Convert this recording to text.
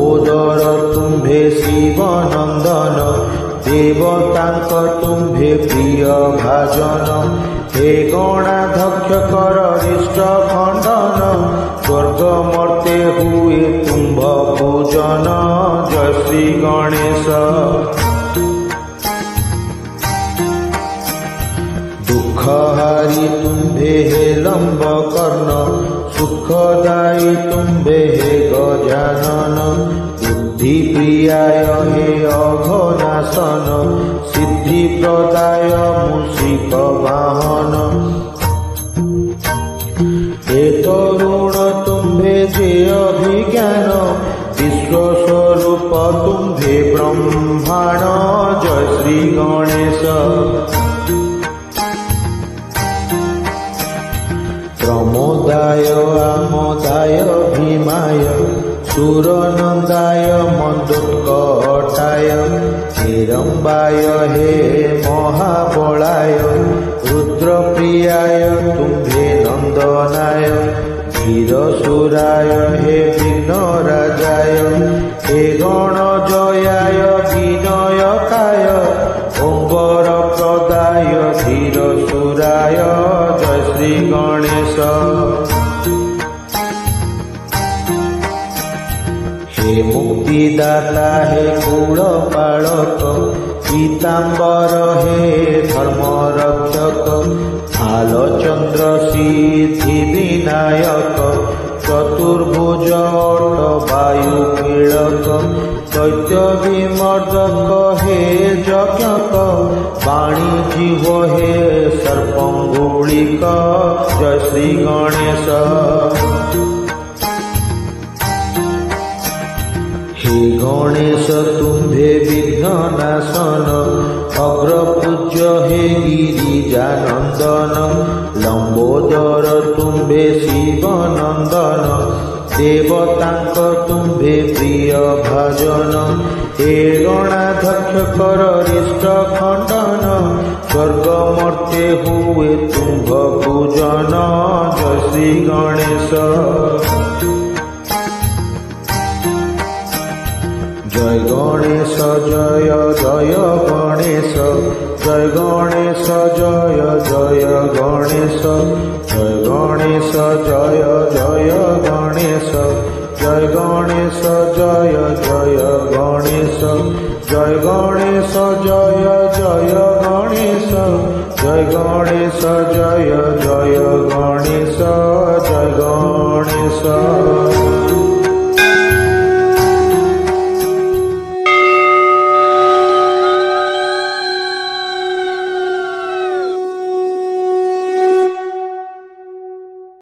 लंबोदर तुम्भे शिव नंदन देवतांक तुम्भे प्रिय भाजन हे गणाध्यक्ष कर इष्ट खंडन स्वर्ग मर्ते हुए तुम्भ पूजन जय श्री गणेश। दुखहारी तुम्भे हे लंब कर्ण सुखदायी तुम्भे हे गजानन बुद्धि प्रियाय हे अघनाशन सिद्धि प्रदाय मूषिक वाहन हे तरुण तुम्भे जे अभिज्ञान विश्वस्वरूप तुम्भे ब्रह्मांड जय श्री गणेश। प्रमोदाय आमोदाय भीमाय सुरनंदाय मंदोत्कटाय हिरंबाय हे महाबलाय रुद्रप्रियाय तुम्भे नंदनाय धीरसुराय हे विघ्नराजाय हे गणजयाय विनयकाय ओंकार प्रदाय धीरसुराय जय श्री गणेश। हे मुक्तिदाता हे कुलपालक पीताम्बर हे धर्मरक्षक भालचंद्र सिद्धि विनायक चतुर्भुज वायु कीलक दैत्य विमर्दक हे यज्ञक वाणी जीव हे सर्पंगुलिक जय श्री गणेश। हे गणेश तुम्भे विघ्ननाशन अग्रपूज्य हे गिरिजानंदन लंबोदर तुम्भे शिव नंदन देवतांक तुम्भे प्रिय भाजन हे गणाध्यक्ष कर इष्ट खंडन स्वर्ग मर्ते हुए तुम्भ पूजन जय श्री गणेश। जय गणेश जय जय गणेश जय गणेश जय जय गणेश जय गणेश जय जय गणेश जय गणेश जय जय गणेश जय गणेश जय जय गणेश जय गणेश जय जय गणेश जय गणेश।